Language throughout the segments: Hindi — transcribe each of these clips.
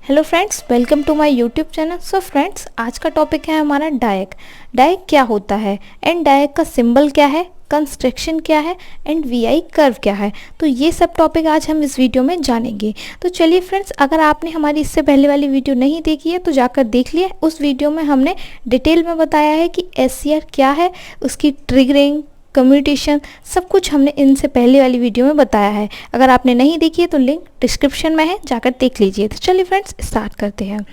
Hello friends, welcome to my YouTube channel. So friends, आज का टॉपिक है हमारा डायक। डायक क्या होता है एंड डायक का सिंबल क्या है, कंस्ट्रक्शन क्या है एंड वीआई कर्व क्या है। तो ये सब टॉपिक आज हम इस वीडियो में जानेंगे। तो चलिए फ्रेंड्स, अगर आपने हमारी इससे पहले वाली वीडियो नहीं देखी है तो जाकर देख लिए। उस वीडियो में हमने डिटेल में बताया है कि एससीआर क्या है, उसकी ट्रिगरिंग, कम्यूटेशन, सब कुछ हमने इनसे पहले वाली वीडियो में बताया है। अगर आपने नहीं देखी है तो लिंक डिस्क्रिप्शन में है, जाकर देख लीजिए। तो चलिए फ्रेंड्स, स्टार्ट करते हैं।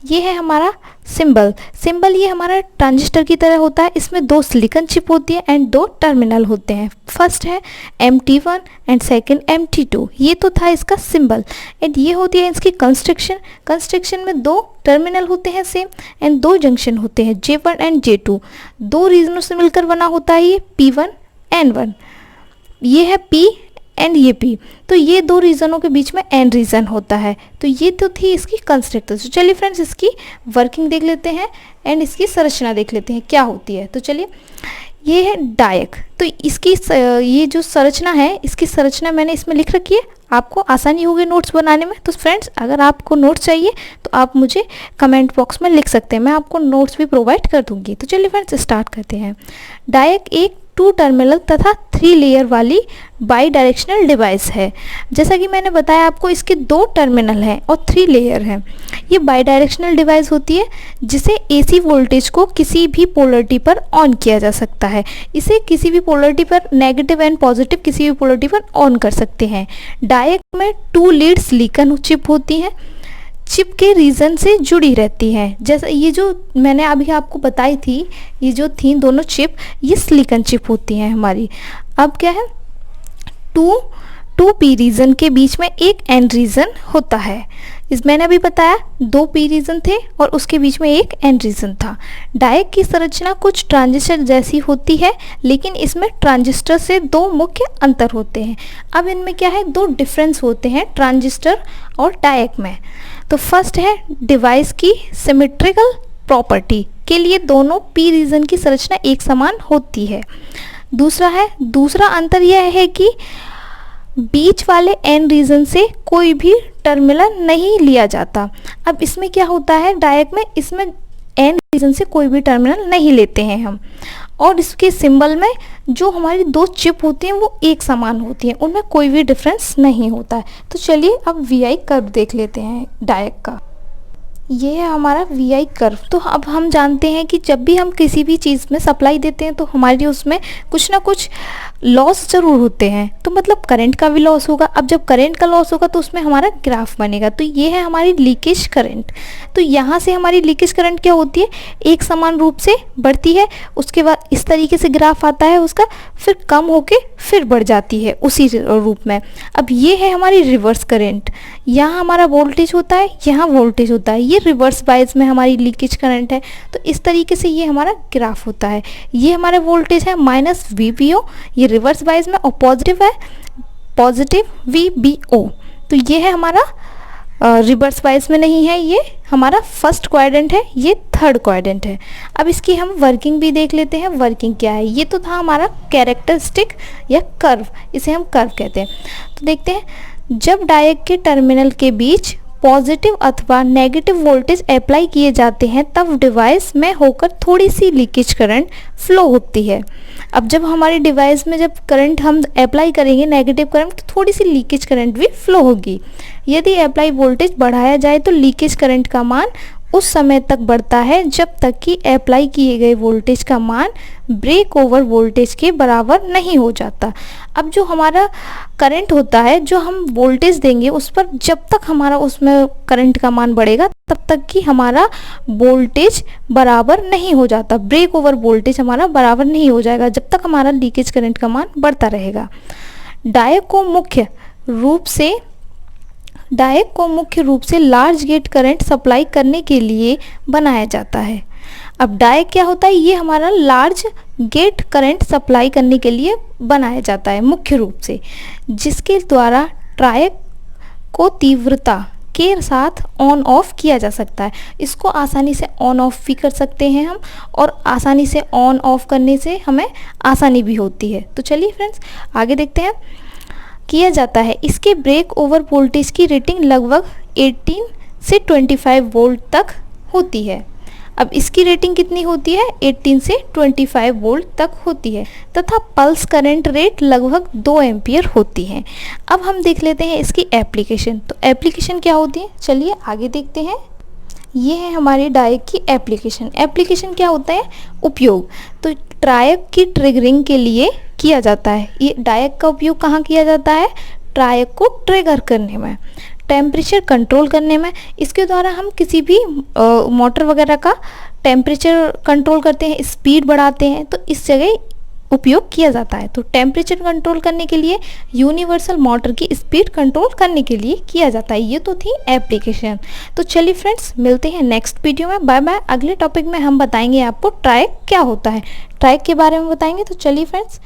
ये है हमारा सिंबल ये हमारा ट्रांजिस्टर की तरह होता है। इसमें दो सिलिकॉन चिप होती है एंड दो टर्मिनल होते हैं। फर्स्ट है MT1 एंड सेकंड MT2। ये तो था इसका सिंबल एंड ये होती है इसकी कंस्ट्रक्शन में दो टर्मिनल होते हैं सेम एंड दो जंक्शन होते हैं J1 एंड J2। दो रीजनों से मिलकर बना होता है ये P1 N1। ये है P एंड ये P, तो ये दो रीजनों के बीच में N रीजन होता है। तो ये तो थी इसकी कंस्ट्रक्टर। तो चलिए फ्रेंड्स, इसकी वर्किंग देख लेते हैं एंड इसकी संरचना देख लेते हैं क्या होती है। तो चलिए, ये है डायक। तो इसकी ये जो संरचना है, इसकी संरचना मैंने इसमें लिख रखी है, आपको आसानी होगी नोट्स बनाने में। तो फ्रेंड्स, अगर आपको नोट्स चाहिए तो आप मुझे कमेंट बॉक्स में लिख सकते हैं, मैं आपको नोट्स भी प्रोवाइड कर दूंगी। तो चलिए फ्रेंड्स, स्टार्ट करते हैं। डायक एक 2 टर्मिनल तथा 3 लेयर वाली बाई डायरेक्शनल डिवाइस है। जैसा कि मैंने बताया आपको, इसके 2 टर्मिनल हैं और 3 लेयर हैं। ये बाई डायरेक्शनल डिवाइस होती है जिसे AC वोल्टेज को किसी भी पोलरिटी पर ऑन किया जा सकता है। इसे किसी भी पोलरिटी पर, नेगेटिव एंड पॉजिटिव किसी भी पोलरिटी पर ऑन कर सकते हैं। डायक में 2 लीड सिलिकॉन चिप होती हैं, चिप के रीजन से जुड़ी रहती है। जैसा ये जो मैंने अभी आपको बताई थी, ये जो थी दोनों चिप, ये सिलिकॉन चिप होती हैं हमारी। अब क्या है, 2 P रीजन के बीच में एक N रीजन होता है। इस मैंने अभी बताया 2 P रीजन थे और उसके बीच में एक N रीजन था। डायक की संरचना कुछ ट्रांजिस्टर जैसी होती है, लेकिन इसमें ट्रांजिस्टर से 2 मुख्य अंतर होते हैं। अब इनमें क्या है, 2 डिफरेंस होते हैं ट्रांजिस्टर और डायक में। तो फर्स्ट है डिवाइस की सिमेट्रिकल प्रॉपर्टी के लिए दोनों P रीजन की संरचना एक समान होती है। दूसरा अंतर यह है कि बीच वाले N रीजन से कोई भी टर्मिनल नहीं लिया जाता। अब इसमें क्या होता है, डायक में इसमें N रीजन से कोई भी टर्मिनल नहीं लेते हैं हम। और इसके सिंबल में जो हमारी 2 चिप होती हैं वो एक समान होती हैं, उनमें कोई भी डिफरेंस नहीं होता है। तो चलिए अब VI कर्व देख लेते हैं डायक का। ये है हमारा VI कर्व। तो अब हम जानते हैं कि जब भी हम किसी भी चीज़ में सप्लाई देते हैं तो हमारी उसमें कुछ ना कुछ लॉस ज़रूर होते हैं। तो मतलब करंट का भी लॉस होगा। अब जब करंट का लॉस होगा तो उसमें हमारा ग्राफ बनेगा। तो ये है हमारी लीकेज करंट। तो यहाँ से हमारी लीकेज करंट क्या होती है, एक समान रूप से बढ़ती है, उसके बाद इस तरीके से ग्राफ आता है उसका, फिर कम होके फिर बढ़ जाती है उसी रूप में। अब ये है हमारी रिवर्स करंट। यहाँ हमारा वोल्टेज होता है, यहाँ वोल्टेज होता है, ये रिवर्स बायस में हमारी लीकेज करंट है। तो इस तरीके से ये हमारा ग्राफ होता है। ये हमारा वोल्टेज है -VBO, ये रिवर्स बायस में, और पॉजिटिव है पॉजिटिव VBO। तो ये है हमारा रिवर्स बायस में नहीं है, ये हमारा फर्स्ट क्वाड्रेंट है, ये थर्ड क्वाड्रेंट है। अब इसकी हम वर्किंग भी देख लेते हैं। वर्किंग क्या है, ये तो था हमारा कैरेक्टरिस्टिक या कर्व, इसे हम कर्व कहते हैं। तो देखते हैं, जब डायक के टर्मिनल के बीच पॉजिटिव अथवा नेगेटिव वोल्टेज अप्लाई किए जाते हैं तब डिवाइस में होकर थोड़ी सी लीकेज करंट फ्लो होती है। अब जब हमारी डिवाइस में जब करंट हम अप्लाई करेंगे नेगेटिव करंट, तो थोड़ी सी लीकेज करंट भी फ्लो होगी। यदि अप्लाई वोल्टेज बढ़ाया जाए तो लीकेज करंट का मान उस समय तक बढ़ता है जब तक कि अप्लाई किए गए वोल्टेज का मान ब्रेक ओवर वोल्टेज के बराबर नहीं हो जाता। अब जो हमारा करंट होता है, जो हम वोल्टेज देंगे उस पर, जब तक हमारा उसमें करंट का मान बढ़ेगा तब तक कि हमारा वोल्टेज बराबर नहीं हो जाता, ब्रेक ओवर वोल्टेज हमारा बराबर नहीं हो जाएगा जब तक हमारा लीकेज करंट का मान बढ़ता रहेगा। डायक को मुख्य रूप से लार्ज गेट करंट सप्लाई करने के लिए बनाया जाता है। अब डायक क्या होता है, ये हमारा लार्ज गेट करंट सप्लाई करने के लिए बनाया जाता है मुख्य रूप से, जिसके द्वारा डायक को तीव्रता के साथ ऑन ऑफ किया जा सकता है। इसको आसानी से ऑन ऑफ भी कर सकते हैं हम, और आसानी से ऑन ऑफ करने से हमें आसानी भी होती है। तो चलिए फ्रेंड्स, आगे देखते हैं। किया जाता है इसके ब्रेक ओवर वोल्टेज की रेटिंग लगभग 18 से 25 वोल्ट तक होती है। अब इसकी रेटिंग कितनी होती है? 18 से 25 वोल्ट तक होती है तथा पल्स करंट रेट लगभग 2 एम्पियर होती है। अब हम देख लेते हैं इसकी एप्लीकेशन। तो एप्लीकेशन क्या होती है, चलिए आगे देखते हैं। ये है हमारी डायक की एप्लीकेशन। एप्लीकेशन क्या होता है? उपयोग। तो ट्रायक की ट्रिगरिंग के लिए किया जाता है। ये डायक का उपयोग कहाँ किया जाता है? ट्रायक को ट्रिगर करने में, टेम्परेचर कंट्रोल करने में। इसके द्वारा हम किसी भी मोटर वगैरह का टेम्परेचर कंट्रोल करते हैं, स्पीड बढ़ाते हैं, तो इस जगह उपयोग किया जाता है। तो टेम्परेचर कंट्रोल करने के लिए, यूनिवर्सल मोटर की स्पीड कंट्रोल करने के लिए किया जाता है। ये तो थी एप्लीकेशन। तो चलिए फ्रेंड्स, मिलते हैं नेक्स्ट वीडियो में। Bye bye. अगले टॉपिक में हम बताएंगे आपको ट्रायक क्या होता है, ट्रायक के बारे में बताएंगे। तो चलिए फ्रेंड्स,